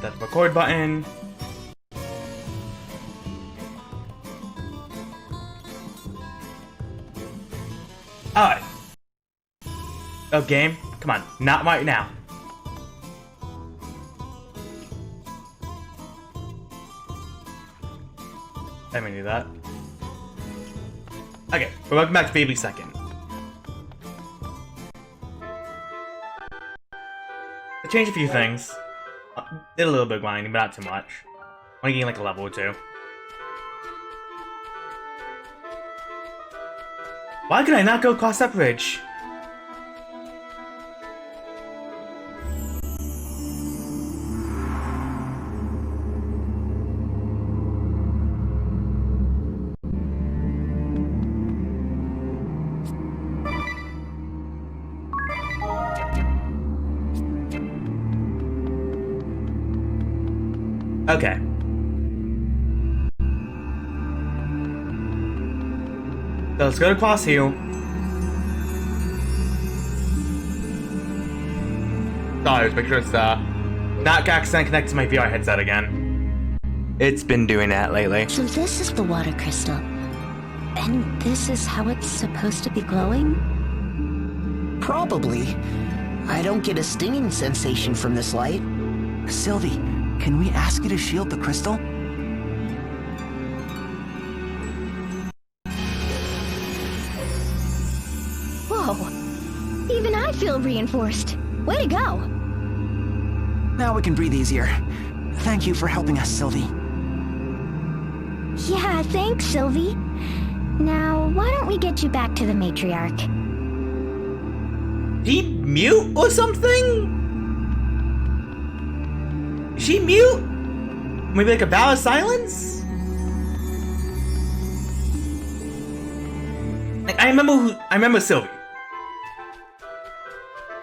that record button. Alright. Oh, game? Come on, not right now. I didn't do that. Okay, we're welcome back to Baby Second. I changed a few things. Did a little bit of grinding, but not too much. Only getting like a level or two. Why could I not go across that bridge? Okay. So let's go to cross here. Sorry, let's make sure it's not accidentally connected to my VR headset again. It's been doing that lately. So this is the water crystal. And this is how it's supposed to be glowing? Probably. I don't get a stinging sensation from this light. Sylvie, can we ask you to shield the crystal? Whoa. Even I feel reinforced. Way to go. Now we can breathe easier. Thank you for helping us, Sylvie. Yeah, thanks, Sylvie. Now, why don't we get you back to the matriarch? She mute or something? Is she mute? Maybe like a bow of silence? Like, I remember Sylvie.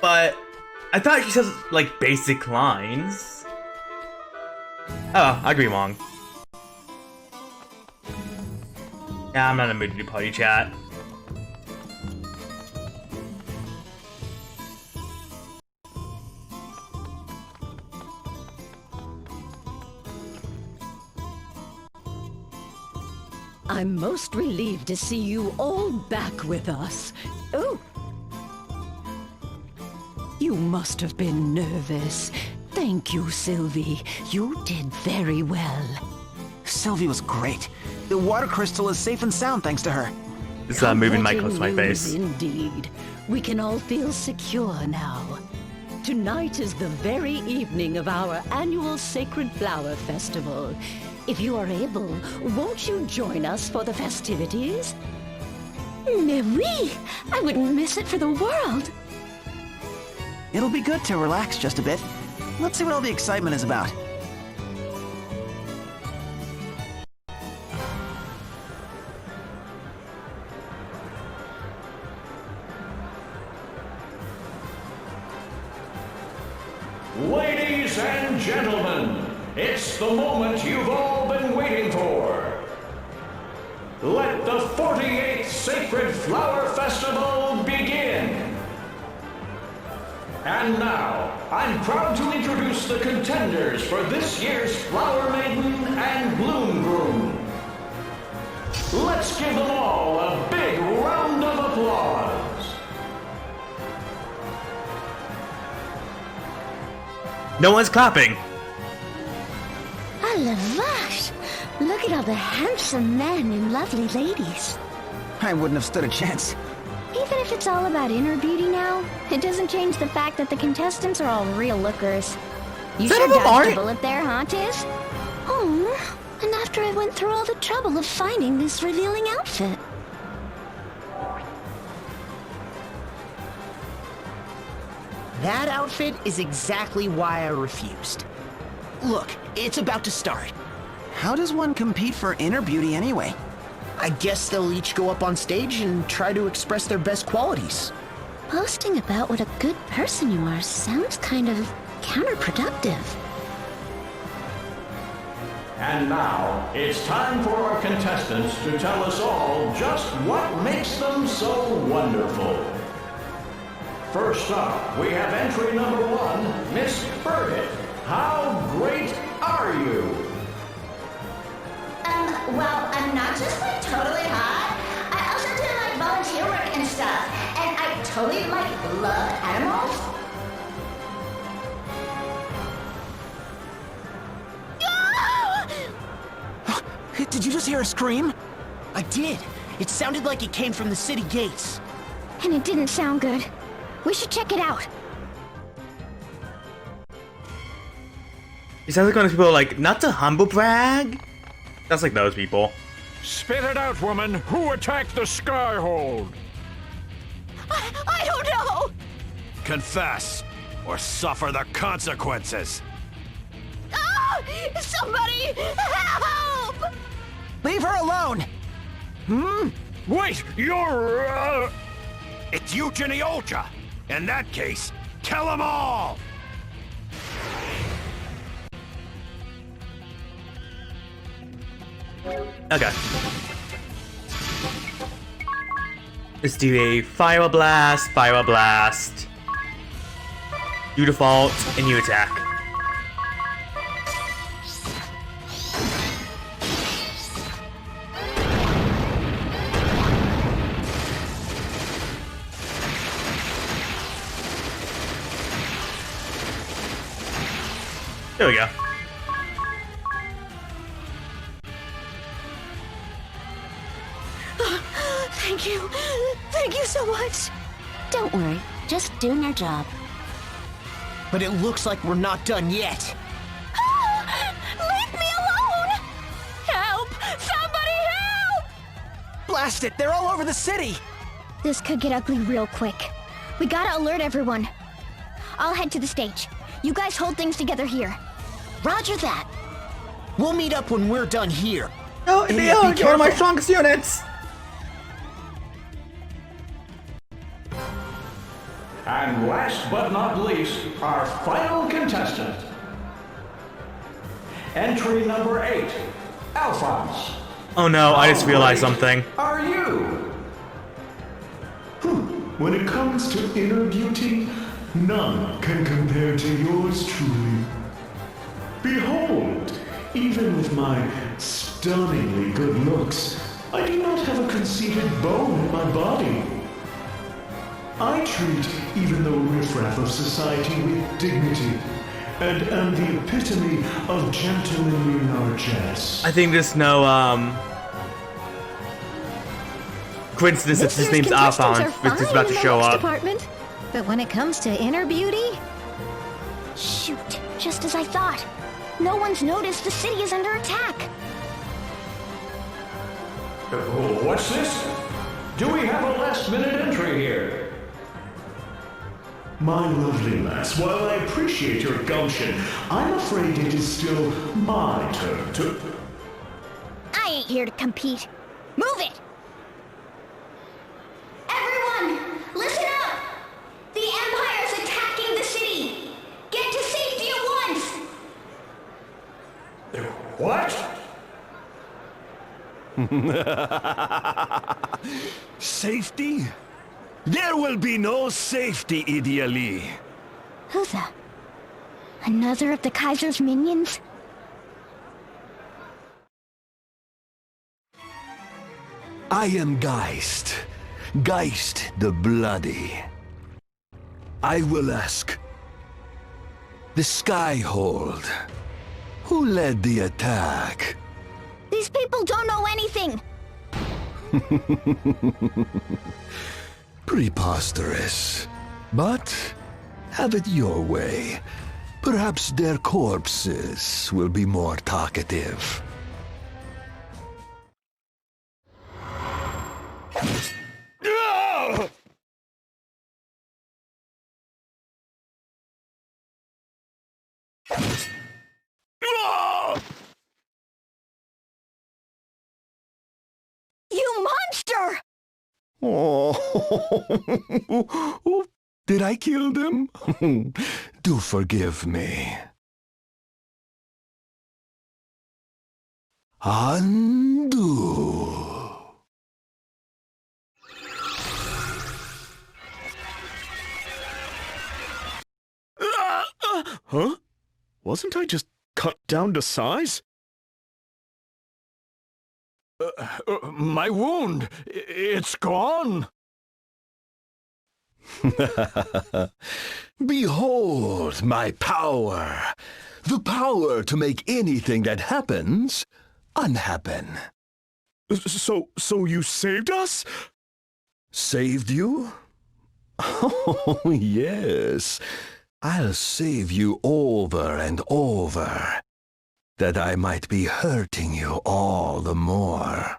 But I thought she says like basic lines. Oh, I agree wrong. Yeah, I'm not in the mood to do party chat. I'm most relieved to see you all back with us. Oh! You must have been nervous. Thank you, Sylvie. You did very well. Sylvie was great. The water crystal is safe and sound thanks to her. It's moving my close to my face. Indeed. We can all feel secure now. Tonight is the very evening of our annual Sacred Flower Festival. If you are able, won't you join us for the festivities? Mais oui! I wouldn't miss it for the world. It'll be good to relax just a bit. Let's see what all the excitement is about. Ladies and gentlemen, it's the moment you've all been waiting for. Let the 48th Sacred Flower Festival begin. And now, I'm proud to introduce the contenders for this year's Flower Maiden and Bloom Groom. Let's give them all a big round of applause. No one's clapping. Ah, la vache! Look at all the handsome men and lovely ladies. I wouldn't have stood a chance. Even if it's all about inner beauty now, it doesn't change the fact that the contestants are all real lookers. You Some sure of them dodged a aren't. bullet there, huh, Tiz? Oh, and after I went through all the trouble of finding this revealing outfit. That outfit is exactly why I refused. Look, it's about to start. How does one compete for inner beauty anyway? I guess they'll each go up on stage and try to express their best qualities. Boasting about what a good person you are sounds kind of counterproductive. And now, it's time for our contestants to tell us all just what makes them so wonderful. First up, we have entry number 1, Miss Birgit. How great Did you just hear a scream? I did. It sounded like it came from the city gates. And it didn't sound good. We should check it out. He sounds like one of those people like, not to humble brag. That's like those people. Spit it out, woman! Who attacked the Skyhold? I don't know! Confess, or suffer the consequences! Ah! Somebody help! Leave her alone! Wait, you're, It's Eugenie Olja! In that case, kill them all! Okay. Let's do a fire blast. You default, and you attack. There we go. Thank you. Thank you so much. Don't worry, just doing our job. But it looks like we're not done yet. Leave me alone! Help! Somebody help! Blast it! They're all over the city! This could get ugly real quick. We gotta alert everyone. I'll head to the stage. You guys hold things together here. Roger that. We'll meet up when we're done here. Oh, And they yeah, be are one of my careful. strongest units. And last but not least, our final contestant. Entry number 8, Alphonse. Oh no, I just realized something. Are you? When it comes to inner beauty, none can compare to yours truly. Behold, even with my stunningly good looks, I do not have a conceited bone in my body. I treat even the riffraff of society with dignity, and am the epitome of gentlemanly largesse. I think there's no coincidence that his name's Alphonse, which is about to show up. Department, but when it comes to inner beauty, shoot! Just as I thought. No one's noticed the city is under attack. What's this? Do we have a last-minute entry here? My lovely lass, while I appreciate your gumption, I'm afraid it is still my turn to... I ain't here to compete. Move it! Everyone, listen up! The Empire's attacking the city! Get to safety at once! What? Safety? There will be no safety, ideally. Who the? Another of the Kaiser's minions? I am Geist. Geist the Bloody. I will ask. The Skyhold. Who led the attack? These people don't know anything! Preposterous. But have it your way. Perhaps their corpses will be more talkative. You monster! Oh, did I kill them? Do forgive me. Undo. Huh? Wasn't I just cut down to size? My wound, it's gone. Behold my power. The power to make anything that happens unhappen. So you saved us? Saved you? Oh, yes. I'll save you over and over, that I might be hurting you all the more.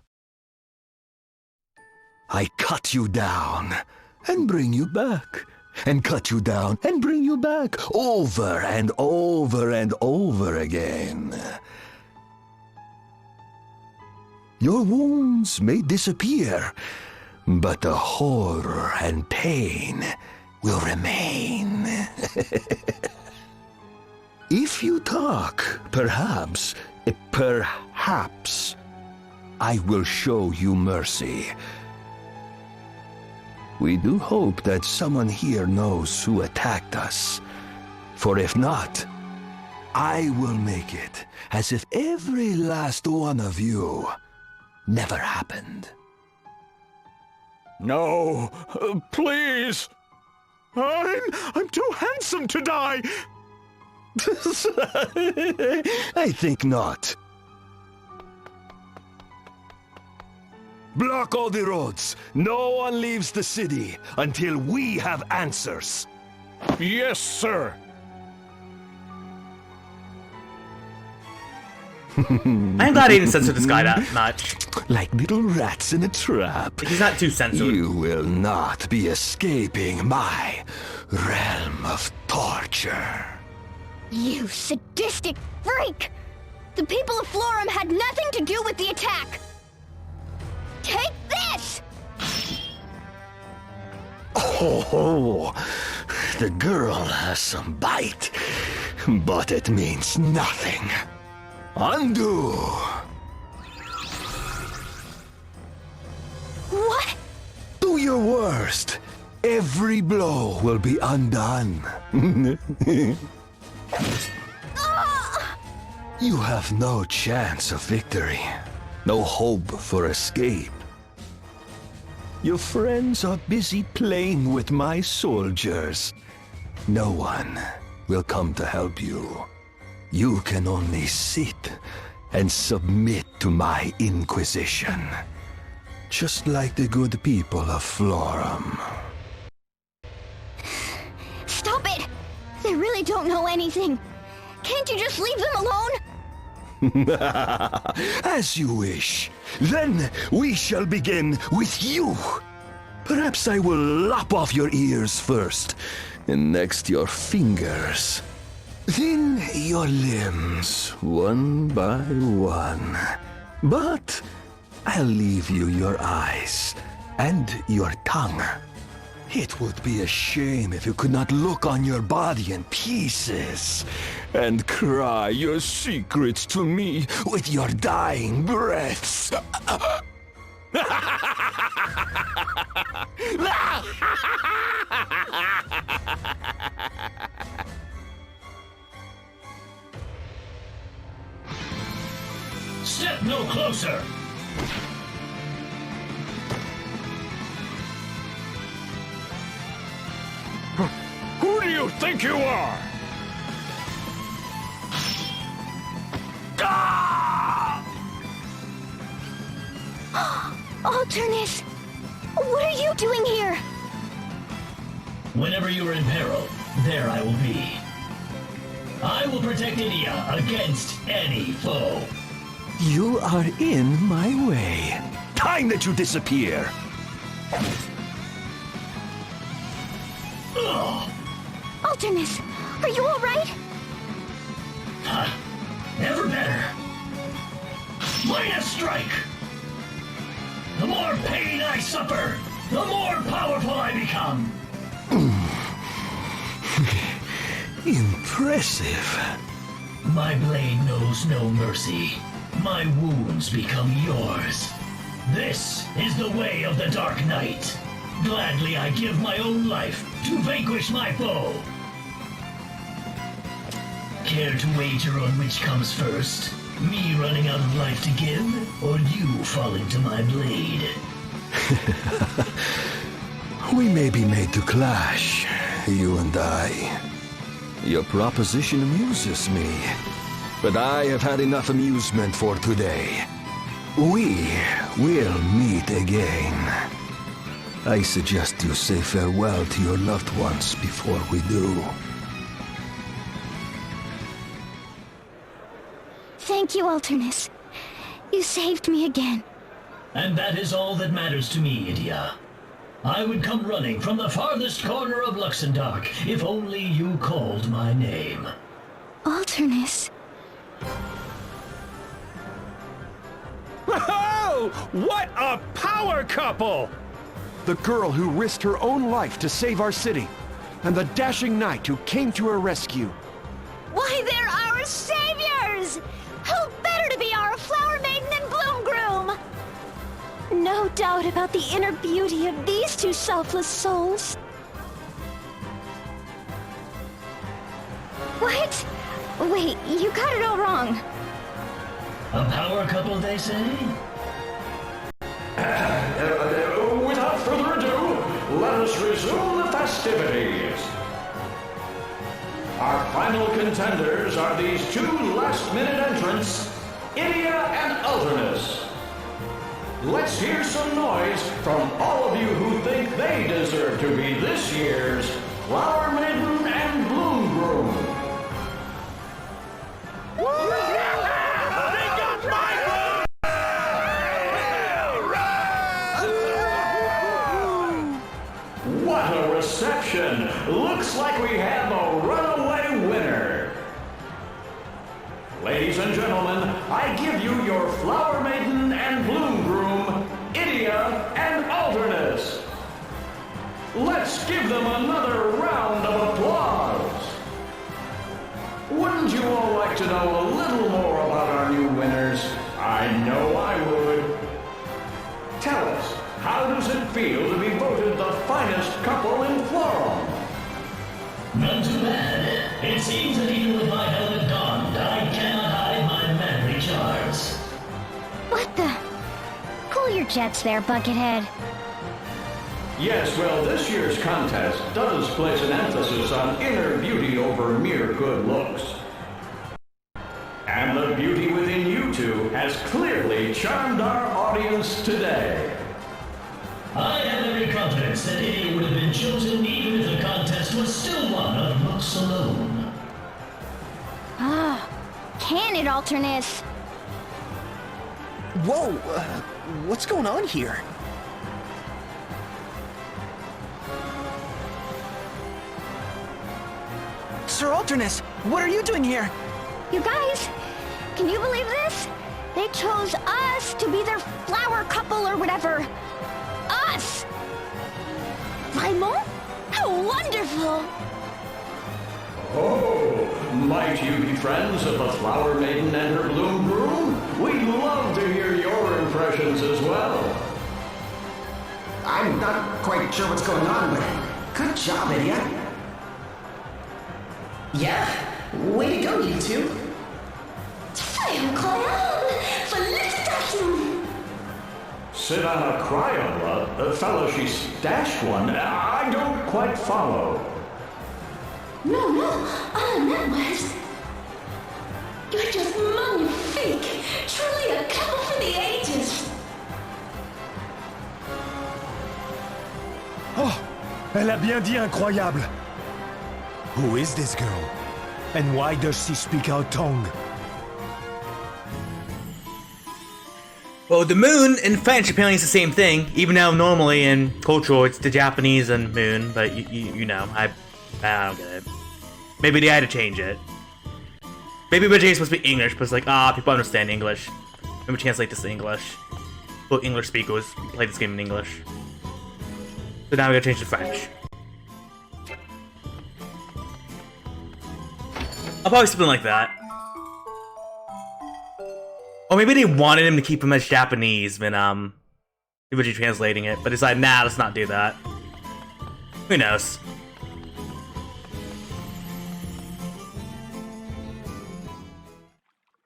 I cut you down and bring you back, and cut you down and bring you back, over and over and over again. Your wounds may disappear, but the horror and pain will remain. If you talk, perhaps, I will show you mercy. We do hope that someone here knows who attacked us. For if not, I will make it as if every last one of you never happened. No, please. I'm too handsome to die. I think not. Block all the roads. No one leaves the city until we have answers. Yes, sir. I'm glad he didn't censor this guy that much. Like little rats in a trap. He's not too censored. You will not be escaping my realm of torture. You sadistic freak! The people of Florum had nothing to do with the attack! Take this! Oh, the girl has some bite, but it means nothing. Undo! What? Do your worst. Every blow will be undone. You have no chance of victory. No hope for escape. Your friends are busy playing with my soldiers. No one will come to help you. You can only sit and submit to my inquisition. Just like the good people of Florum. Stop it! They really don't know anything. Can't you just leave them alone? As you wish. Then we shall begin with you. Perhaps I will lop off your ears first, and next your fingers. Then your limbs, one by one. But I'll leave you your eyes and your tongue. It would be a shame if you could not look on your body in pieces and cry your secrets to me with your dying breaths. Step no closer! Who do you think you are? Alternus! What are you doing here? Whenever you are in peril, there I will be. I will protect Idia against any foe. You are in my way. Time that you disappear. Alternus, are you alright? Never better. Minus strike! The more pain I suffer, the more powerful I become. Impressive. My blade knows no mercy. My wounds become yours. This is the way of the Dark Knight. Gladly I give my own life to vanquish my foe. Care to wager on which comes first? Me running out of life to give, or you falling to my blade? We may be made to clash, you and I. Your proposition amuses me. But I have had enough amusement for today. We will meet again. I suggest you say farewell to your loved ones before we do. Thank you, Alternus. You saved me again. And that is all that matters to me, Idia. I would come running from the farthest corner of Luxembourg if only you called my name. Alternus. Whoa! What a power couple! The girl who risked her own life to save our city, and the dashing knight who came to her rescue. Why, they're our saviors! Who better to be our flower maiden and bloom groom? No doubt about the inner beauty of these two selfless souls. What? Wait, you got it all wrong. A power couple, they say? Without further ado, let us resume the festivities. Our final contenders are these two last-minute entrants, Idia and Alternus. Let's hear some noise from all of you who think they deserve to be this year's Flower Maiden and Bloom Groom. What a reception! Looks like we have a runaway winner. Ladies and gentlemen, I give you your Flower Maiden and Bloom Groom, Idia and Alternus. Let's give them another round of applause. Wouldn't you all like to know a little more about our new winners? I know I would. Tell us, how does it feel to be voted the finest couple in Florum? None too bad. It seems that even with my helmet donned, I cannot hide my manly charms. What the? Cool your jets there, Buckethead. Yes, well, this year's contest does place an emphasis on inner beauty over mere good looks. And the beauty within you two has clearly charmed our audience today. I have every confidence that Idia would have been chosen even if the contest was still one of looks alone. Ah, can it, Alternus? Whoa, what's going on here? Sir Alternus, what are you doing here? You guys, can you believe this? They chose us to be their flower couple or whatever. Us! Raimon? How wonderful! Oh, might you be friends of the Flower Maiden and her Bloom Groom? We'd love to hear your impressions as well. I'm not quite sure what's going on, but good job, Idia. Yeah, way to go, you two. C'est incroyable! Félicitations! Sit on a Crayola? The fellow she stashed one? I don't quite follow. No, all I meant was... You're just magnifique! Truly a couple for the ages! Oh, elle a bien dit incroyable. Who is this girl? And why does she speak our tongue? Well, the moon in French apparently is the same thing, even though normally in cultural it's the Japanese and moon, but you know, I don't get it. Maybe they had to change it. Maybe originally it's supposed to be English, but it's like, people understand English. Let me translate this to English. Well, English speakers play this game in English. So now we gotta change to French. I'll probably something like that. Or maybe they wanted him to keep him as Japanese when originally translating it, but decided, nah, let's not do that. Who knows?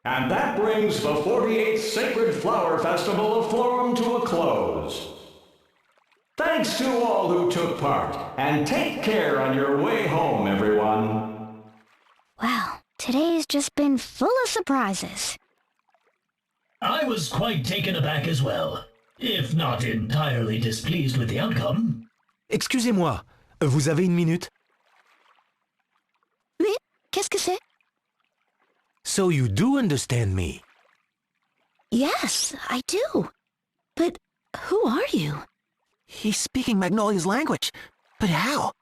And that brings the 48th Sacred Flower Festival of Florum to a close. Thanks to all who took part, and take care on your way home, everyone. Well, Today's just been full of surprises. I was quite taken aback as well, if not entirely displeased with the outcome. Excusez-moi, vous avez une minute? Oui? Qu'est-ce que c'est? So you do understand me? Yes, I do. But who are you? He's speaking Magnolia's language. But how?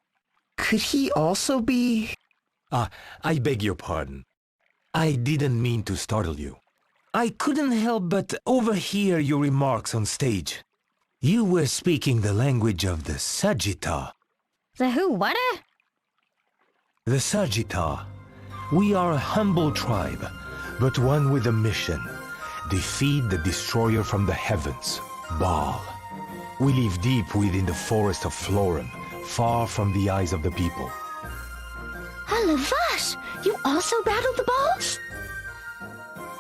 Could he also be... I beg your pardon. I didn't mean to startle you. I couldn't help but overhear your remarks on stage. You were speaking the language of the Sagitta. The who, what? The Sagitta. We are a humble tribe, but one with a mission. Defeat the destroyer from the heavens, Baal. We live deep within the forest of Florum, far from the eyes of the people. Ah, la vache! You also battled the balls?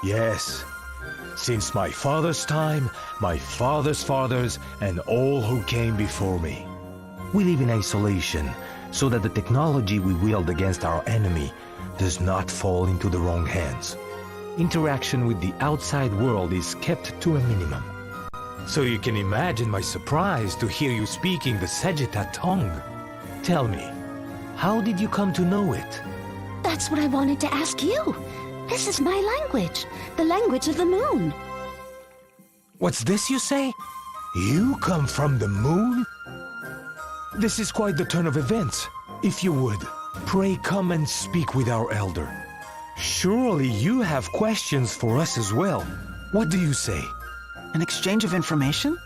Yes. Since my father's time, my father's fathers, and all who came before me. We live in isolation, so that the technology we wield against our enemy does not fall into the wrong hands. Interaction with the outside world is kept to a minimum. So you can imagine my surprise to hear you speaking the Sagitta tongue. Tell me, how did you come to know it? That's what I wanted to ask you. This is my language, the language of the moon. What's this you say? You come from the moon? This is quite the turn of events. If you would, pray come and speak with our elder. Surely you have questions for us as well. What do you say? An exchange of information?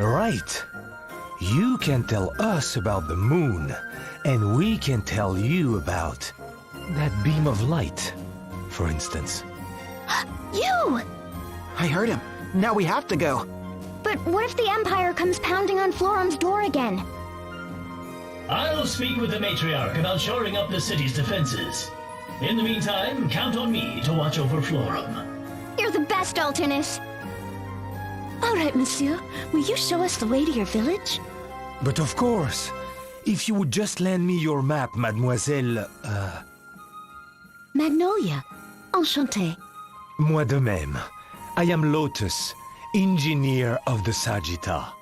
Right. You can tell us about the moon, and we can tell you about that beam of light, for instance. You! I heard him. Now we have to go. But what if the Empire comes pounding on Florum's door again? I'll speak with the matriarch about shoring up the city's defenses. In the meantime, count on me to watch over Florum. You're the best, Altinus. All right, monsieur. Will you show us the way to your village? But of course. If you would just lend me your map, mademoiselle... Magnolia. Enchanté. Moi de même. I am Lotus, engineer of the Sagitta.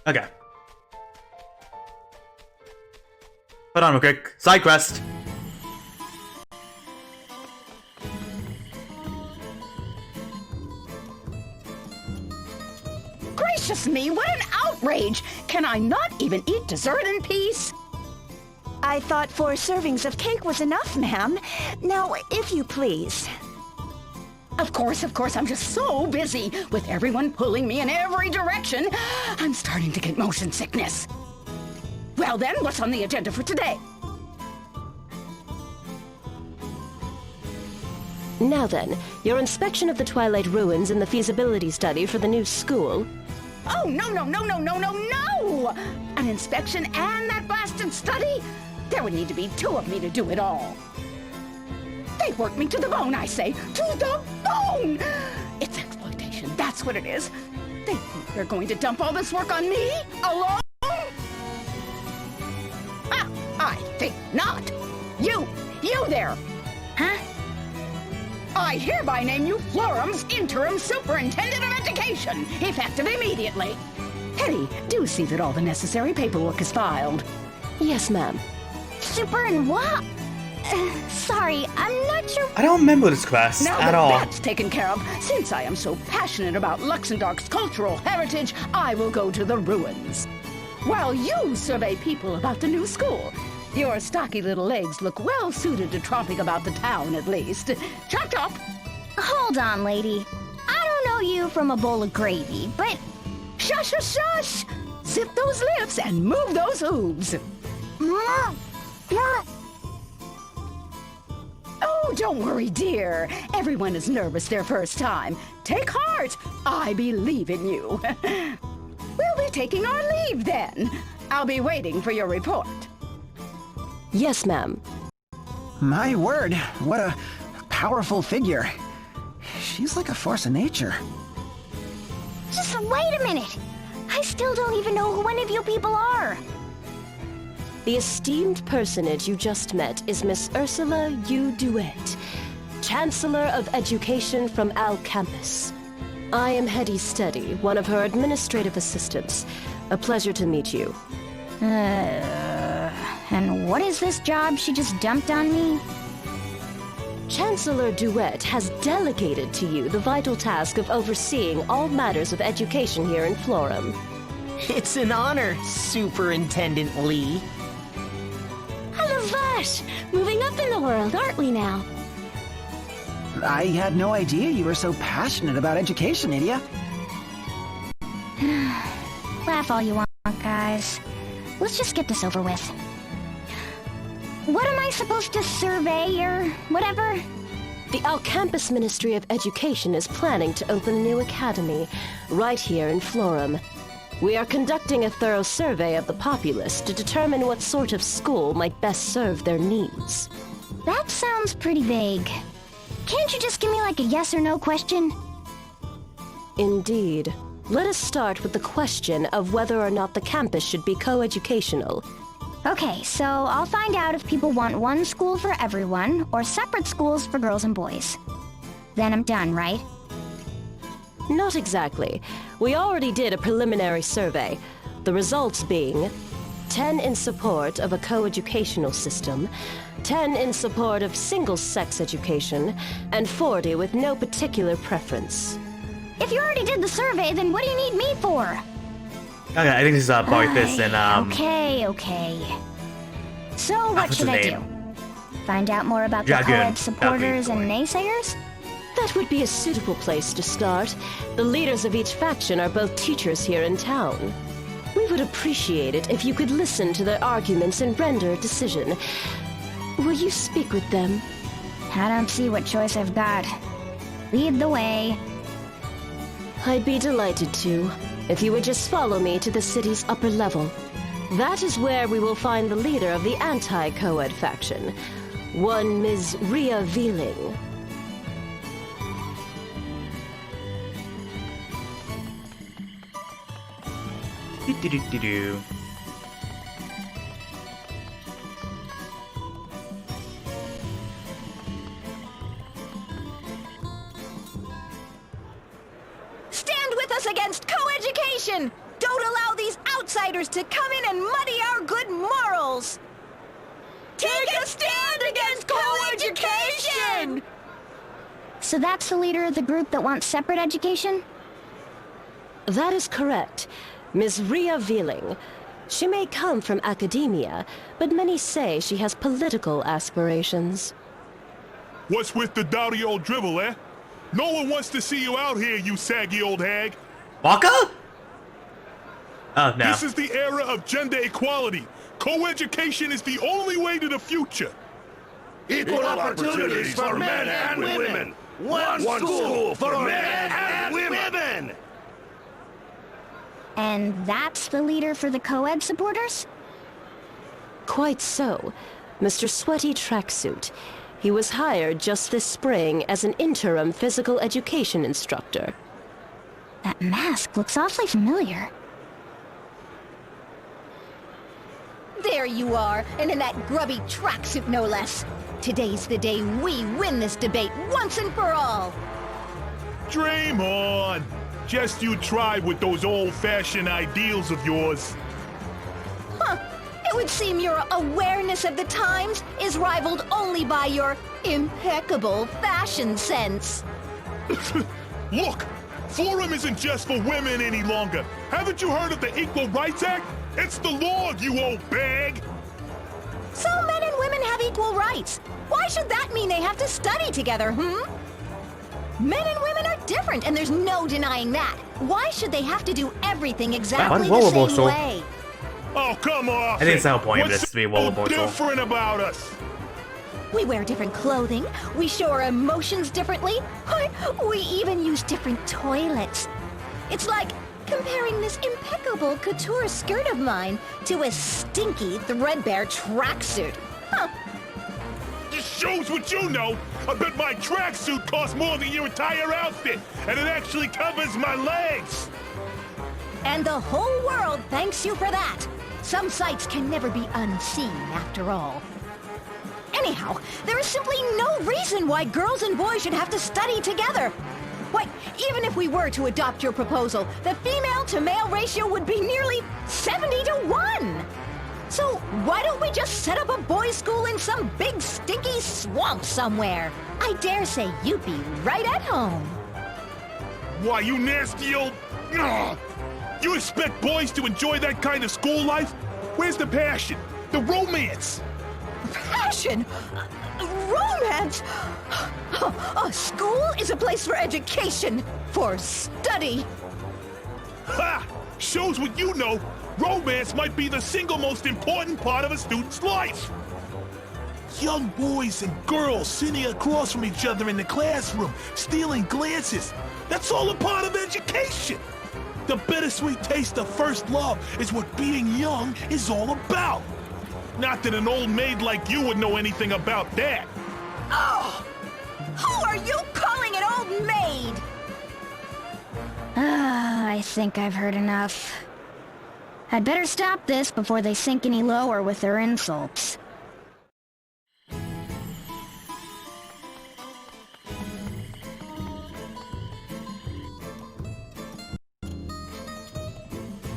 Okay. Hold on real quick. Side quest. Gracious me, what an outrage! Can I not even eat dessert in peace? I thought 4 servings of cake was enough, ma'am. Now, if you please. Of course, I'm just so busy with everyone pulling me in every direction. I'm starting to get motion sickness. Well then, what's on the agenda for today? Now then, your inspection of the Twilight Ruins and the feasibility study for the new school. Oh, no! An inspection and that blasted study? There would need to be 2 of me to do it all. They worked me to the bone, I say. To the bone! It's exploitation, that's what it is. They think they're going to dump all this work on me? Alone? Ah, I think not. You there! Huh? I hereby name you Florum's interim superintendent of education, effective immediately. Hetty, do see that all the necessary paperwork is filed. Yes, ma'am. Super and what? Sorry, I'm not sure. I don't remember this quest now at that all. That's taken care of. Since I am so passionate about Luxembourg's cultural heritage, I will go to the ruins. While you survey people about the new school. Your stocky little legs look well suited to tromping about the town, at least. Chop chop! Hold on, lady. I don't know you from a bowl of gravy, but... Shush, shush, shush! Zip those lips and move those hooves. Oh, don't worry, dear. Everyone is nervous their first time. Take heart. I believe in you. We'll be taking our leave then. I'll be waiting for your report. Yes, ma'am. My word, what a powerful figure. She's like a force of nature. Just wait a minute. I still don't even know who any of you people are. The esteemed personage you just met is Miss Ursula U. DeWitt, Chancellor of Education from Al Campus. I am Hetty Steady, one of her administrative assistants. A pleasure to meet you. And what is this job she just dumped on me? Chancellor DeWitt has delegated to you the vital task of overseeing all matters of education here in Florum. It's an honor, Superintendent Lee. Hello, Vash! Moving up in the world, aren't we now? I had no idea you were so passionate about education, Idia. Laugh all you want, guys. Let's just get this over with. What am I supposed to survey or whatever? The Al Campus Ministry of Education is planning to open a new academy right here in Florum. We are conducting a thorough survey of the populace to determine what sort of school might best serve their needs. That sounds pretty vague. Can't you just give me like a yes or no question? Indeed. Let us start with the question of whether or not the campus should be co-educational. Okay, so I'll find out if people want one school for everyone or separate schools for girls and boys. Then I'm done, right? Not exactly. We already did a preliminary survey, the results being 10 in support of a co-educational system, 10 in support of single-sex education, and 40 with no particular preference. If you already did the survey, then what do you need me for? Okay, I think this is Barthus and Okay. So what what's should his I name? do? Find out more about the Jagun. co-ed supporters and naysayers? That would be a suitable place to start. The leaders of each faction are both teachers here in town. We would appreciate it if you could listen to their arguments and render a decision. Will you speak with them? I don't see what choice I've got. Lead the way. I'd be delighted to, if you would just follow me to the city's upper level. That is where we will find the leader of the anti-co-ed faction, one Ms. Rhea Veeling. Do-do-do-do-do. Stand with us against co-education! Don't allow these outsiders to come in and muddy our good morals! Take a stand against co-education! So that's the leader of the group that wants separate education? That is correct. Ms. Rhea Veeling. She may come from academia, but many say she has political aspirations. What's with the dowdy old dribble, eh? No one wants to see you out here, you saggy old hag. Waka? Oh, no. This is the era of gender equality. Co-education is the only way to the future. Equal opportunities for men and women. One school for men and women. And that's the leader for the co-ed supporters? Quite so. Mr. Sweaty Tracksuit. He was hired just this spring as an interim physical education instructor. That mask looks awfully familiar. There you are, and in that grubby tracksuit no less. Today's the day we win this debate once and for all. Dream on. Just you try with those old-fashioned ideals of yours. Huh. It would seem your awareness of the times is rivaled only by your impeccable fashion sense. Look, Forum isn't just for women any longer. Haven't you heard of the Equal Rights Act? It's the law, you old bag! So men and women have equal rights. Why should that mean they have to study together, Men and women are different, and there's no denying that. Why should they have to do everything exactly the same way? Oh, come on! I think it's the whole point of this to be What's different about us? We wear different clothing, we show our emotions differently, we even use different toilets. It's like comparing this impeccable couture skirt of mine to a stinky, threadbare tracksuit. This shows what you know. I bet my tracksuit costs more than your entire outfit, and it actually covers my legs. And the whole world thanks you for that. Some sights can never be unseen, after all. Anyhow, there is simply no reason why girls and boys should have to study together. Why, even if we were to adopt your proposal, the female-to-male ratio would be nearly 70 to 1. So why don't we just set up a boys' school in some big stinky swamp somewhere? I dare say you'd be right at home. Why, you nasty old... Ugh. You expect boys to enjoy that kind of school life? Where's the passion? The romance? Passion? Romance? A school is a place for education, for study. Ha! Shows what you know. Romance might be the single most important part of a student's life. Young boys and girls sitting across from each other in the classroom, stealing glances. That's all a part of education. The bittersweet taste of first love is what being young is all about. Not that an old maid like you would know anything about that. Oh! Who are you calling an old maid? I think I've heard enough. I'd better stop this before they sink any lower with their insults.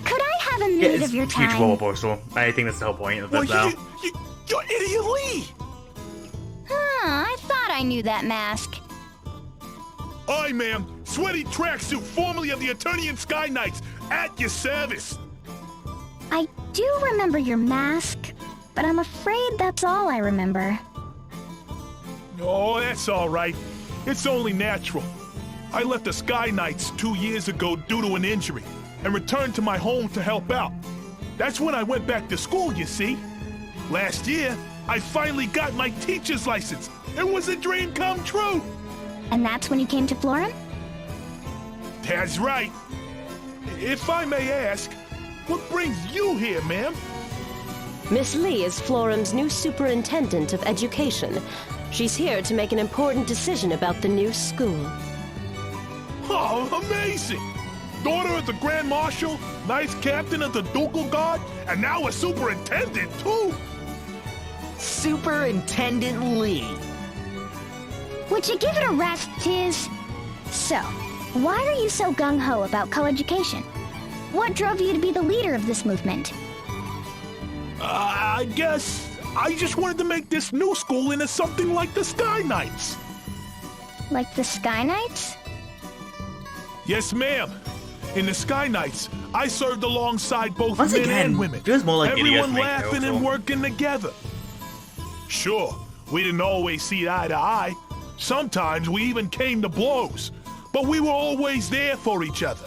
Could I have a minute of your time? Huge roller coaster. I think that's the whole point of this, though. You're Idiot Lee! I thought I knew that mask. Aye, ma'am. Sweaty Tracksuit, formerly of the Eternian Sky Knights, at your service. I do remember your mask, but I'm afraid that's all I remember. Oh, that's all right. It's only natural. I left the Sky Knights 2 years ago due to an injury, and returned to my home to help out. That's when I went back to school, you see. Last year, I finally got my teacher's license. It was a dream come true. And that's when you came to Florin? That's right. If I may ask, what brings you here, ma'am? Miss Lee is Florim's new superintendent of education. She's here to make an important decision about the new school. Oh, amazing! Daughter of the Grand Marshal, nice captain of the Ducal Guard, and now a superintendent, too! Superintendent Lee. Would you give it a rest, Tiz? So, why are you so gung-ho about co-education? What drove you to be the leader of this movement? I guess I just wanted to make this new school into something like the Sky Knights. Like the Sky Knights? Yes, ma'am. In the Sky Knights, I served alongside both Once men again, and women. feels more like Everyone Idiot laughing and working together. Sure, we didn't always see eye to eye. Sometimes we even came to blows. But we were always there for each other.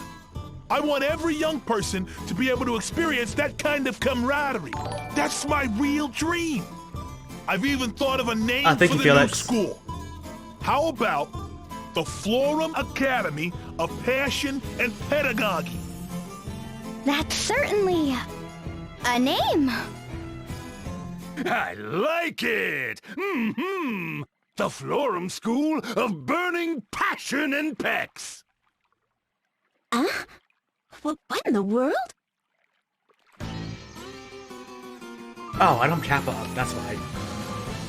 I want every young person to be able to experience that kind of camaraderie. That's my real dream. I've even thought of a name for the new school. How about the Florum Academy of Passion and Pedagogy? That's certainly a name. I like it! The Florum School of Burning Passion and Pecs! Huh? What in the world? Oh, I don't chap up. That's why.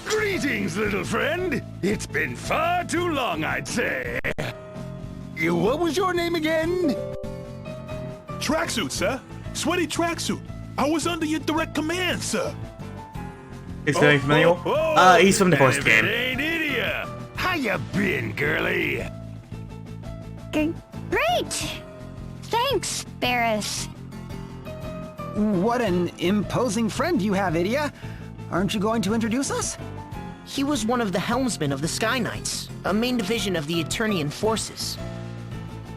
Greetings, little friend. It's been far too long, I'd say. What was your name again? Tracksuit, sir. Sweaty Tracksuit. I was under your direct command, sir. Is very familiar? He's from the first game. Ain't idiot. How you been, girlie? Great! Thanks, Barris. What an imposing friend you have, Idia. Aren't you going to introduce us? He was one of the helmsmen of the Sky Knights, a main division of the Eternian forces.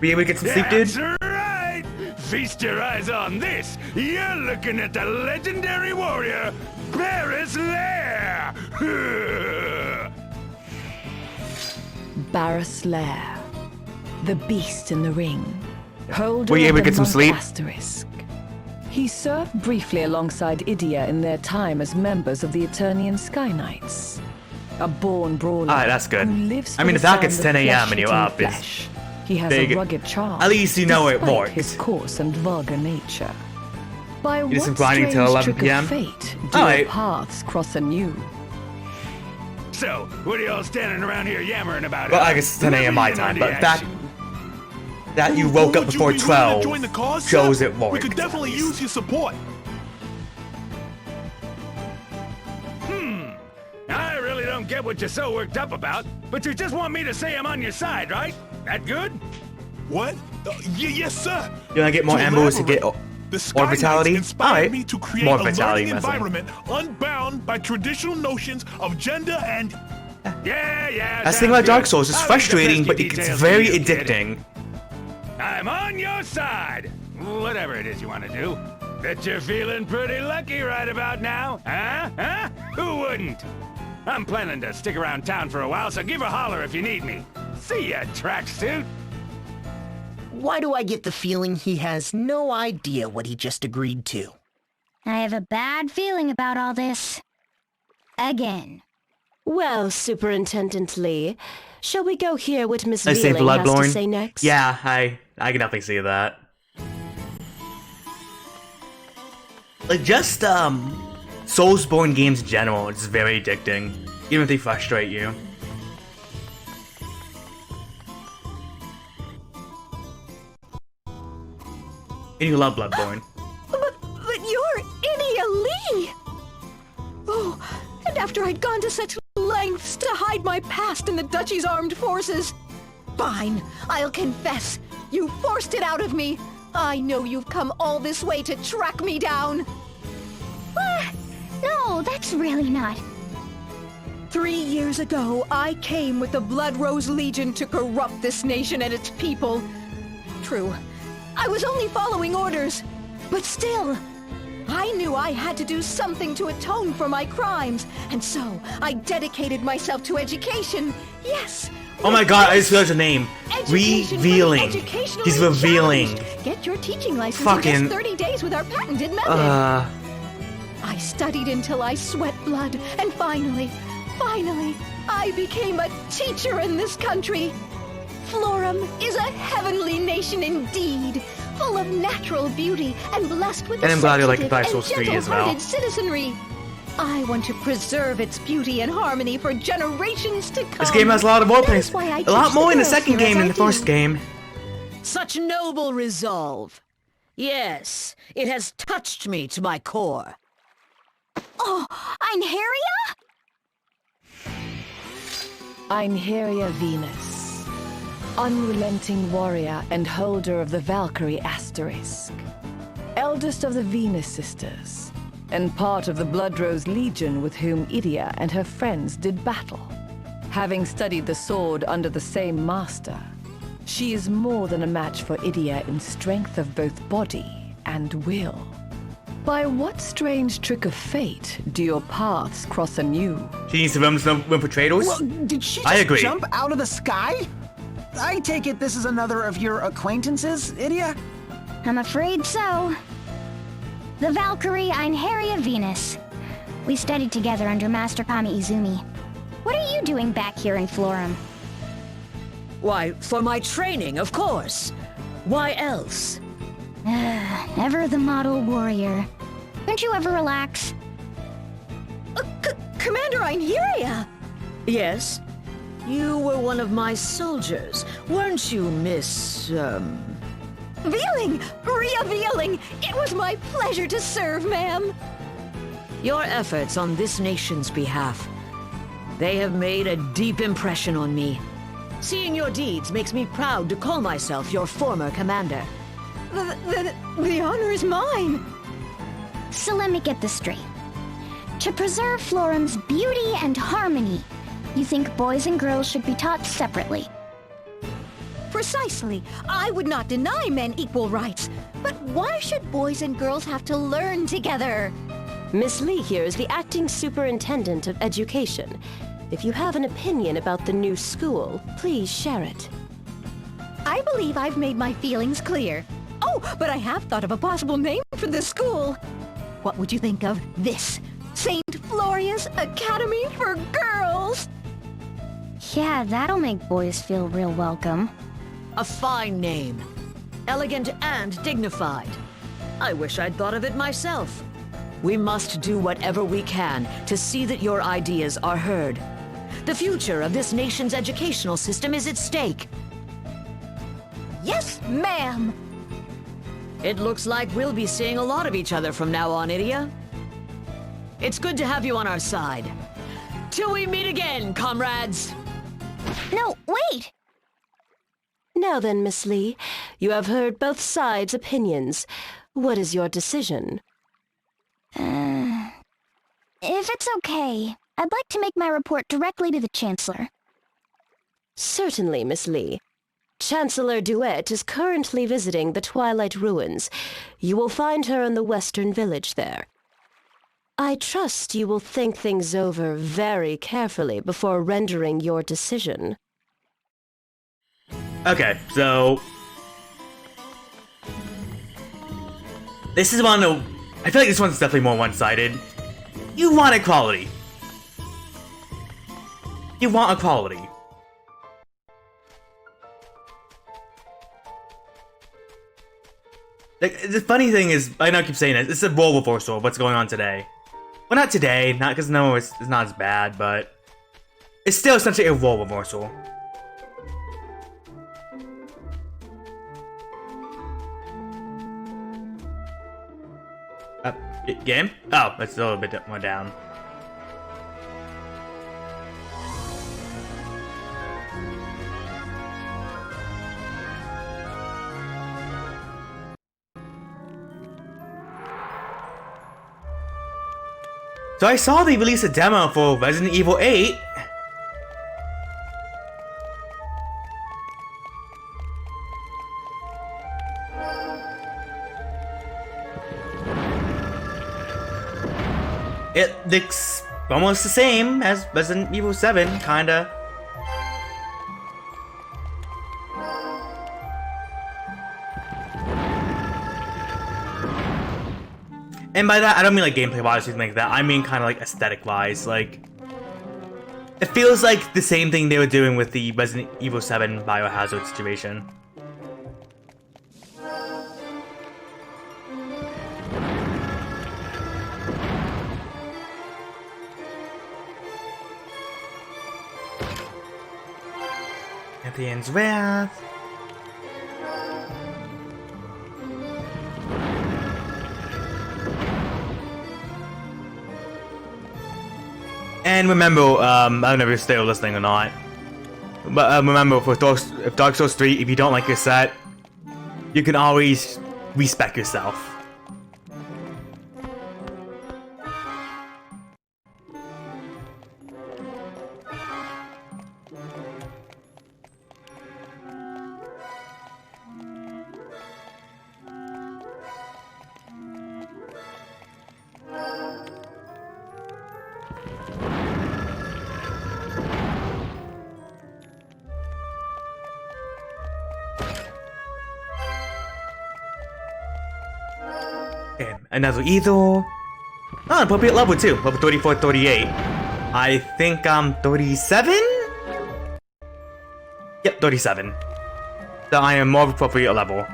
Be able to get some sleep, dude? That's right! Feast your eyes on this! You're looking at the legendary warrior, Barris Lair! Barris Lair, the beast in the ring. Holder Were you able of to the get some sleep? Asterisk. He served briefly alongside Idia in their time as members of the Eternian Sky Knights. A born brawler. Alright, that's good. Who lives I mean, for the the fact it's sound 10 of a.m. and you're flesh up eating is flesh. He has big. a rugged charm. At least you know it despite works. his coarse and vulgar nature. By You what did some grinding till strange 11 trick p.m.? of fate do Alright. your paths cross anew? So, what are y'all standing around here yammering about? Well, I guess it's 10 a.m. my time, but that you woke up Would you before be willing to 12 join the cause, shows sir? it worked. We could definitely use your support. I really don't get what you're so worked up about, but you just want me to say I'm on your side, right? That good? What? Yes, sir. You wanna get more ambos to get more vitality? Alright. Me to create More a vitality, learning messing. environment unbound by traditional notions of gender and... Yeah. That's the thing about Dark Souls, it's frustrating, but it's very addicting. I'm on your side. Whatever it is you want to do. Bet you're feeling pretty lucky right about now, huh? Who wouldn't? I'm planning to stick around town for a while, so give a holler if you need me. See ya, tracksuit. Why do I get the feeling he has no idea what he just agreed to? I have a bad feeling about all this. Again. Well, Superintendent Lee, shall we go hear what Miss I say Veeling has to Bloodborne. say next? Yeah, I can definitely see that. Like, just, Soulsborne games in general, it's very addicting, even if they frustrate you. And you love Bloodborne. But you're Idia Lee! Oh, and after I'd gone to such lengths to hide my past in the Duchy's armed forces. Fine, I'll confess. You forced it out of me. I know you've come all this way to track me down. What? No, that's really not. 3 years ago, I came with the Blood Rose Legion to corrupt this nation and its people. True, I was only following orders, but still, I knew I had to do something to atone for my crimes, and so I dedicated myself to education. Yes. Oh my god, I just realized the name. Education Revealing. was educationally He's revealing. challenged. Get your teaching license Fucking- in just 30 days with our patented method. I studied until I sweat blood, and finally, I became a teacher in this country. Florum is a heavenly nation indeed, full of natural beauty and blessed with And I'm glad you like sensitive Dark and Souls 3 as well. gentle-hearted citizenry. I want to preserve its beauty and harmony for generations to come. This game has a lot of more That's things. why I A lot teach more in the girls second here as game than I the first do. game. Such noble resolve. Yes, it has touched me to my core. Oh, Einherja? Einherja Venus, unrelenting warrior and holder of the Valkyrie asterisk, eldest of the Venus sisters, and part of the Blood Rose Legion with whom Idia and her friends did battle. Having studied the sword under the same master, she is more than a match for Idia in strength of both body and will. By what strange trick of fate do your paths cross anew? She needs to run for traders? Well, did she I just agree. jump out of the sky? I take it this is another of your acquaintances, Idia? I'm afraid so. The Valkyrie Einherja Venus. We studied together under Master Kami Izumi. What are you doing back here in Florum? Why, for my training, of course. Why else? Ever the model warrior. Don't you ever relax? Commander Einherja! Yes? You were one of my soldiers, weren't you, Miss, Veeling! Rhea Veeling! It was my pleasure to serve, ma'am! Your efforts on this nation's behalf. They have made a deep impression on me. Seeing your deeds makes me proud to call myself your former commander. The honor is mine! So let me get this straight. To preserve Florum's beauty and harmony, you think boys and girls should be taught separately? Precisely. I would not deny men equal rights. But why should boys and girls have to learn together? Miss Lee here is the acting superintendent of education. If you have an opinion about the new school, please share it. I believe I've made my feelings clear. Oh, but I have thought of a possible name for this school. What would you think of this? St. Floria's Academy for Girls? Yeah, that'll make boys feel real welcome. A fine name. Elegant and dignified. I wish I'd thought of it myself. We must do whatever we can to see that your ideas are heard. The future of this nation's educational system is at stake. Yes, ma'am. It looks like we'll be seeing a lot of each other from now on, Idia. It's good to have you on our side. Till we meet again, comrades! No, wait! Now then, Miss Lee, you have heard both sides' opinions. What is your decision? If it's okay, I'd like to make my report directly to the Chancellor. Certainly, Miss Lee. Chancellor Duet is currently visiting the Twilight Ruins. You will find her in the Western Village there. I trust you will think things over very carefully before rendering your decision. Okay, so... This is one of... I feel like this one's definitely more one-sided. You want equality. You want equality. Like, the funny thing is, I know I keep saying it, it's a role reversal of what's going on today. Well, not today, not because no, it's not as bad, but it's still essentially a role reversal. Game? Oh, that's a little bit more down. So I saw they released a demo for Resident Evil 8. It looks almost the same as Resident Evil 7, kinda. And by that, I don't mean like gameplay-wise or something like that. I mean kind of like aesthetic-wise. Like, it feels like the same thing they were doing with the Resident Evil 7 Biohazard situation. Champions Wrath. And remember, I don't know if you're still listening or not, but remember, for Dark Souls 3, if you don't like your set, you can always respec yourself. Okay, another Ether. Oh, appropriate level too. Level 34, 38. I think I'm 37? Yep, 37. So I am more of appropriate level.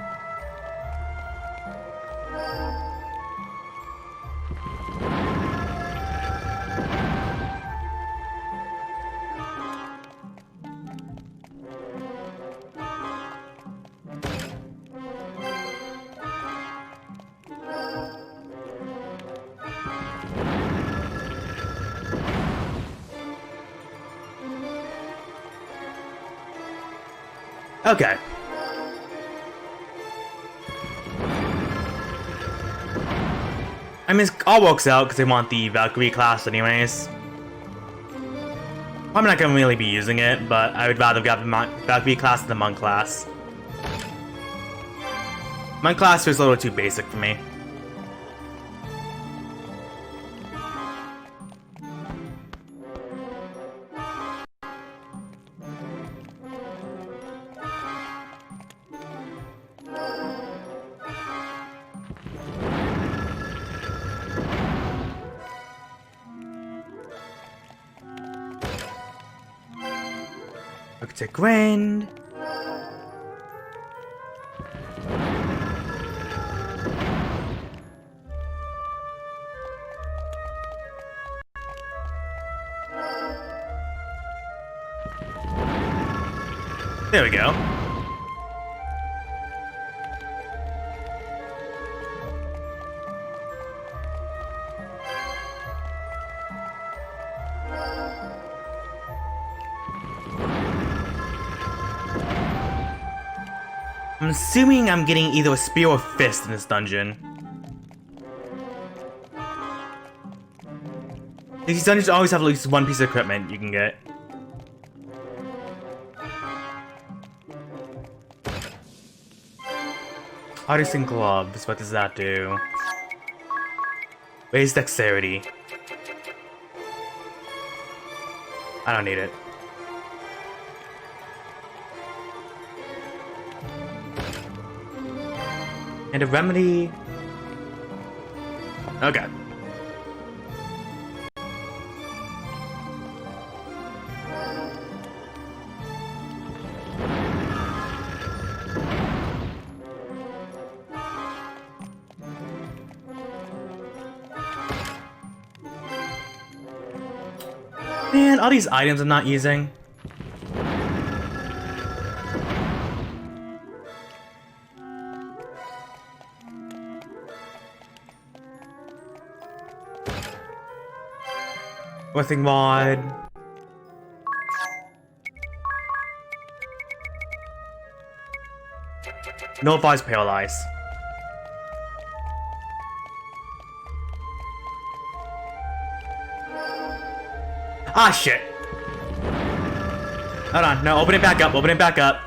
Okay. I mean, it all works out because they want the Valkyrie class anyways. I'm not going to really be using it, but I would rather get the Valkyrie class than the Monk class. Monk class was a little too basic for me. Arctic Wind. There we go. I'm assuming I'm getting either a spear or fist in this dungeon. These dungeons always have at least one piece of equipment you can get. Artisan gloves, what does that do? Raise dexterity. I don't need it. And a remedy. Okay. Man, all these items I'm not using. Nothing mod. No advice paralyze. Ah, shit. Hold on. No, open it back up. Open it back up.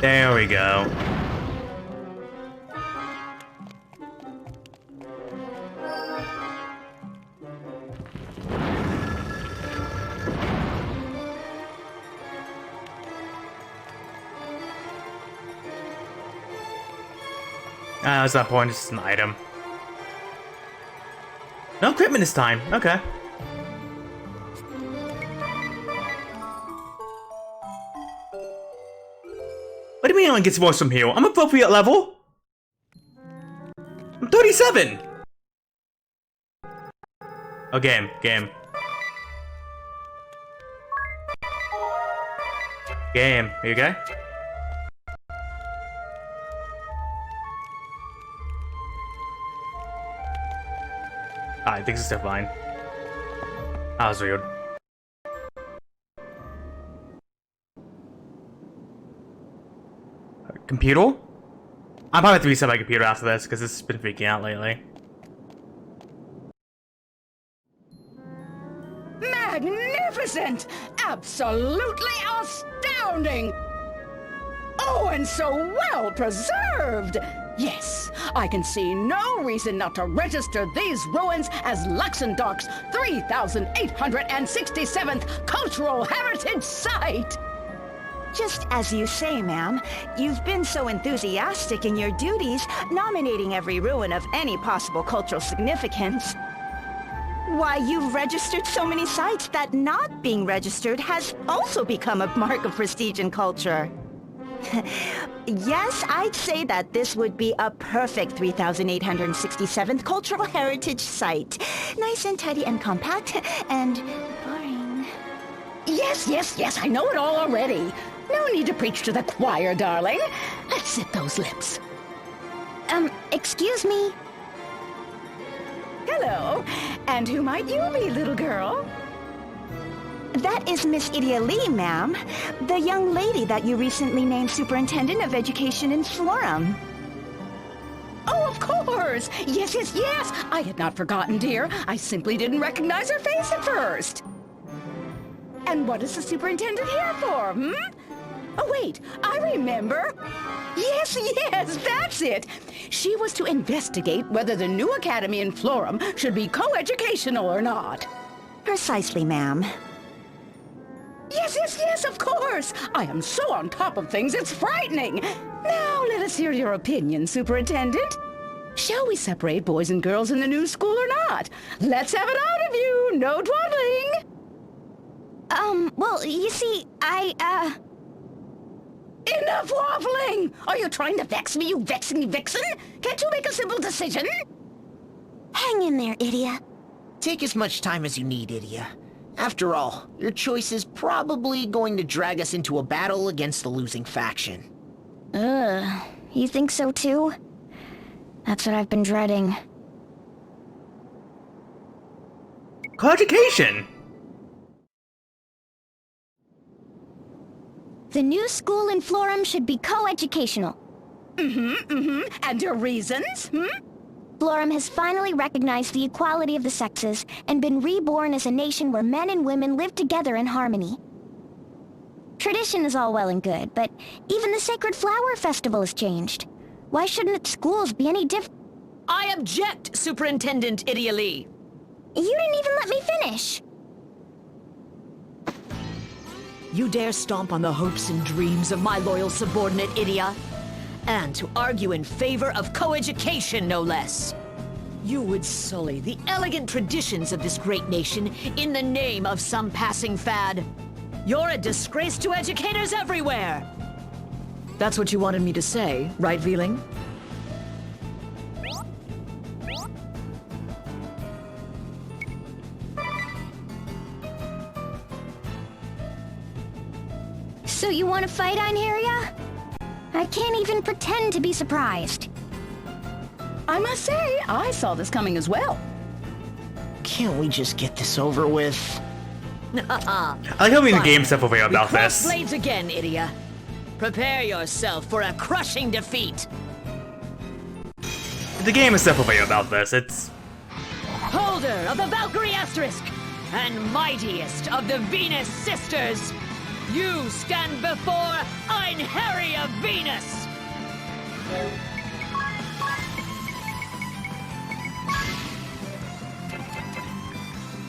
There we go. Ah, that's not point, it's just an item. No equipment this time, okay. What do you mean I only get voice from here? I'm appropriate level! I'm 37! Oh, game. Game, are you okay? I think it's still fine. That was weird. Computer? I'm probably have to reset my computer after this because it's been freaking out lately. Magnificent! Absolutely astounding! Oh, and so well preserved! Yes, I can see no reason not to register these ruins as Luxembourg's 3,867th Cultural Heritage Site! Just as you say, ma'am, you've been so enthusiastic in your duties, nominating every ruin of any possible cultural significance. Why, you've registered so many sites that not being registered has also become a mark of prestige in culture. Yes, I'd say that this would be a perfect 3,867th Cultural Heritage Site. Nice and tidy and compact, and boring. Yes, I know it all already. No need to preach to the choir, darling. Let's zip those lips. Excuse me? Hello. And who might you be, little girl? That is Miss Idia Lee, ma'am. The young lady that you recently named Superintendent of Education in Florum. Oh, of course! Yes! I had not forgotten, dear. I simply didn't recognize her face at first. And what is the superintendent here for, hmm? Oh, wait, I remember. Yes, that's it. She was to investigate whether the new academy in Florum should be co-educational or not. Precisely, ma'am. Yes, of course. I am so on top of things, it's frightening. Now, let us hear your opinion, Superintendent. Shall we separate boys and girls in the new school or not? Let's have it out of you. No dawdling. Well, you see, Enough waffling! Are you trying to vex me, you vexing vixen? Can't you make a simple decision? Hang in there, Idia. Take as much time as you need, Idia. After all, your choice is probably going to drag us into a battle against the losing faction. You think so too? That's what I've been dreading. Co-education! The new school in Florum should be co-educational. And your reasons, Florum has finally recognized the equality of the sexes and been reborn as a nation where men and women live together in harmony. Tradition is all well and good, but even the Sacred Flower Festival has changed. Why shouldn't schools be any different? I object, Superintendent Idia Lee. You didn't even let me finish. You dare stomp on the hopes and dreams of my loyal subordinate, Idia? And to argue in favor of co-education, no less. You would sully the elegant traditions of this great nation in the name of some passing fad. You're a disgrace to educators everywhere! That's what you wanted me to say, right, Veeling? So you want to fight, Einherja? I can't even pretend to be surprised. I must say, I saw this coming as well. Can't we just get this over with? I like how we in the game stuff over here about cross this. blades again, Idia. Prepare yourself for a crushing defeat. The game is stuff over here about this. It's Holder of the Valkyrie Asterisk and mightiest of the Venus Sisters, you stand before Einherja Venus!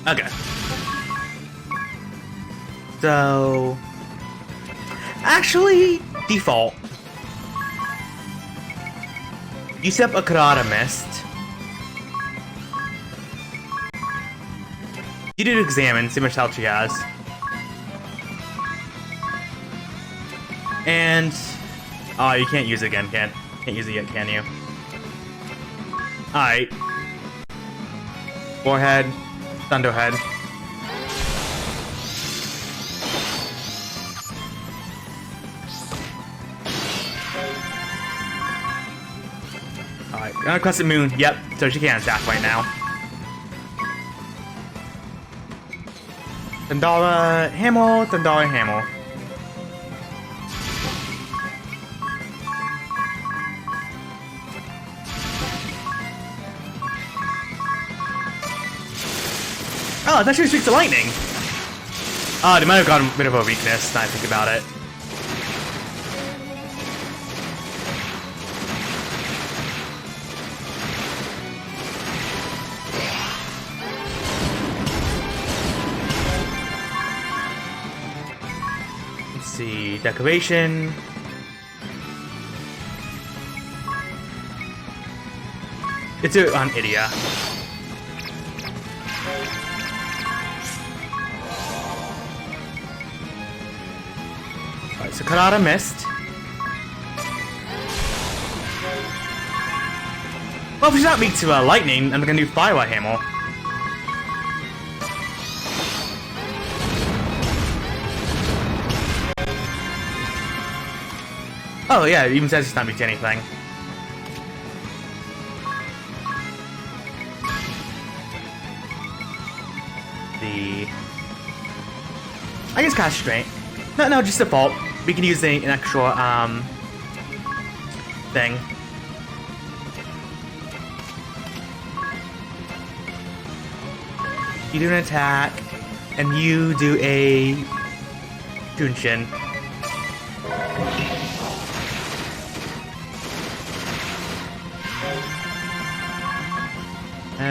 okay. So, actually, default. You set up a Karada Mist. You did examine, see how much health she has. And oh, you can't use it again, can't use it yet, can you? Alright. Forehead, Thunderhead. Alright, Crescent Moon, yep, so she can't attack right now. Thundara Hamel, Thundara Hamel. Oh, that actually speaks to lightning! Oh, they might have gotten rid of a weakness, now I think about it. Let's see, decoration. Let's do it on Idia. Alright, so Karada missed. Well, if she's not weak to lightning, I'm gonna do Fire Hammer. Oh yeah, it even says she's not weak to anything. I guess cast strength. No, just default. We can use an extra thing. You do an attack, and you do a Junshin.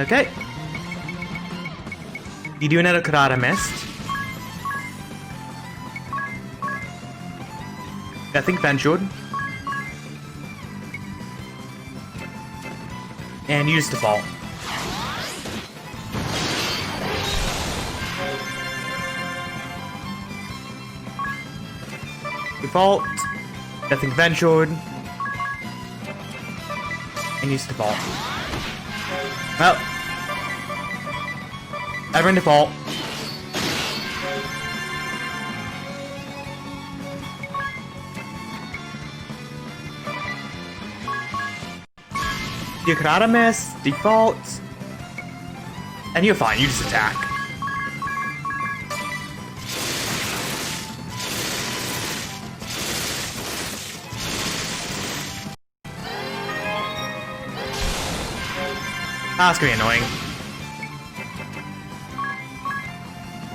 Okay. You do another Karada Mist. I think Ventured. And use default. Default. Nothing ventured. And use default. Well. Ever in default. You could auto miss, default. And you're fine, you just attack. That's gonna be annoying.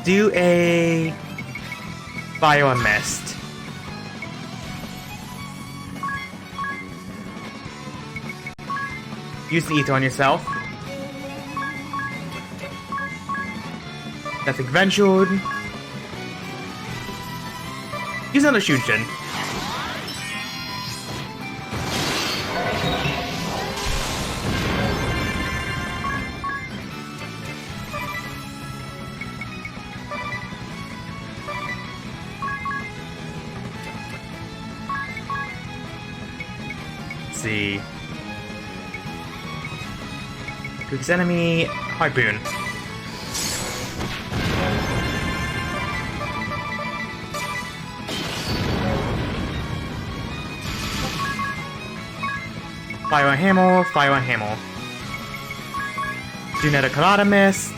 Do a Bio and Mist. Use the Ether on yourself. Nothing ventured. Use another Shunshin. See. Group's enemy, Harpoon. Fire on Hammer, fire on Hammer. Do another Colada Mist.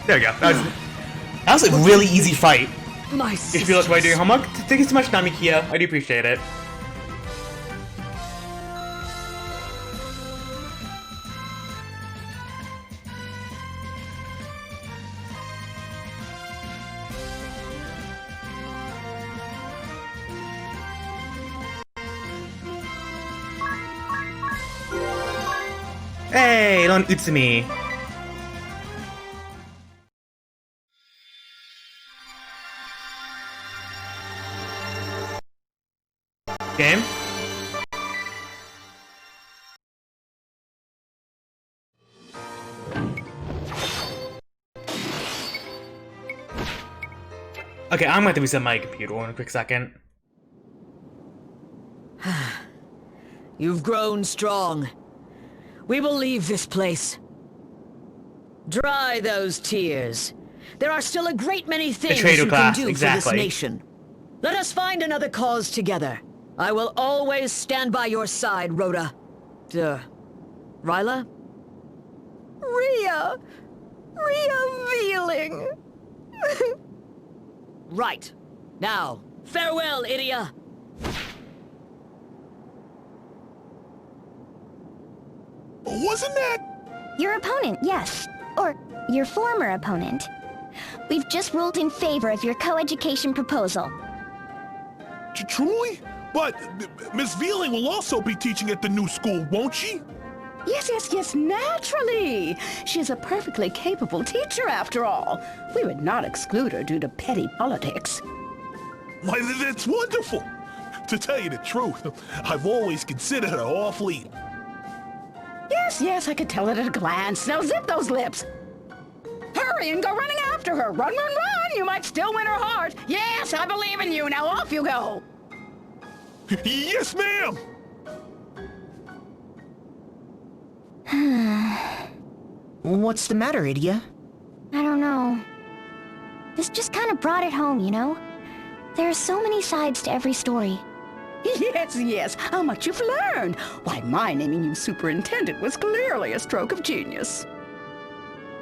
There we go. That was a really easy fight. My If you feel like while doing homework, thank you so much, Namikia. I do appreciate it. Hey, Lon Utsumi. Game. Okay, I'm going to reset my computer in a quick second. You've grown strong. We will leave this place. Dry those tears. There are still a great many things you can do for this nation. Let us find another cause together. I will always stand by your side, Rhoda. Ryla? Ria Veeling. Right. Now, farewell, Idia. Wasn't that... Your opponent, yes. Or your former opponent. We've just ruled in favor of your co-education proposal. Truly? But Miss Veeling will also be teaching at the new school, won't she? Yes, naturally. She's a perfectly capable teacher, after all. We would not exclude her due to petty politics. Why, that's wonderful. To tell you the truth, I've always considered her awfully... Yes, I could tell it at a glance. Now zip those lips. Hurry and go running after her. Run! You might still win her heart. Yes, I believe in you. Now off you go. Yes, ma'am! What's the matter, Idia? I don't know. This just kind of brought it home, you know? There are so many sides to every story. Yes. How much you've learned. Why, my naming you superintendent was clearly a stroke of genius.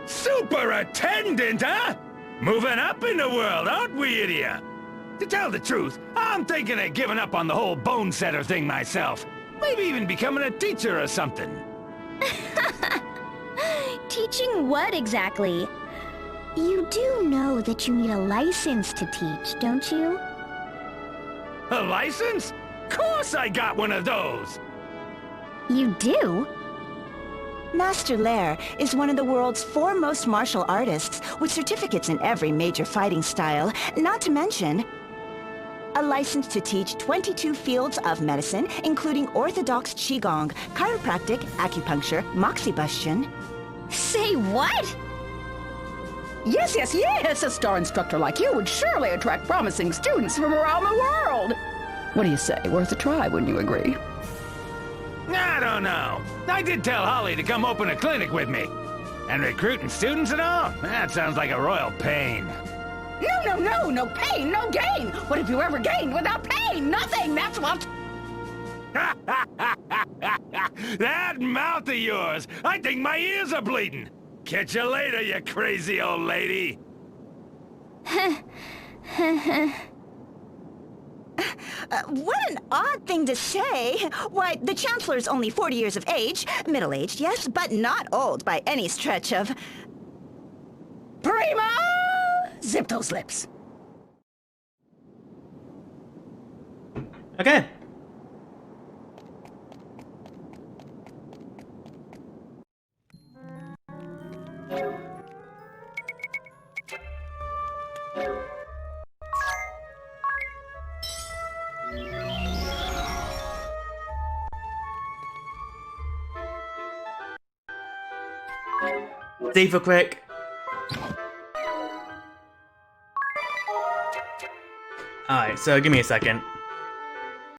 Superintendent, huh? Moving up in the world, aren't we, Idia? To tell the truth, I'm thinking of giving up on the whole bone setter thing myself. Maybe even becoming a teacher or something. Teaching what exactly? You do know that you need a license to teach, don't you? A license? Course I got one of those! You do? Master Lair is one of the world's foremost martial artists with certificates in every major fighting style, not to mention a license to teach 22 fields of medicine, including orthodox qigong, chiropractic, acupuncture, moxibustion. Say what? Yes, yes, yes! A star instructor like you would surely attract promising students from around the world! What do you say? Worth a try, wouldn't you agree? I don't know. I did tell Holly to come open a clinic with me. And recruiting students and all? That sounds like a royal pain. No pain, no gain! What have you ever gained without pain? Nothing, that's what... That mouth of yours! I think my ears are bleeding! Catch you later, you crazy old lady! What an odd thing to say! Why, the Chancellor's only 40 years of age, middle-aged, yes, but not old by any stretch of... Prima! Zip those lips. Okay. Stay for quick. Alright, so give me a second.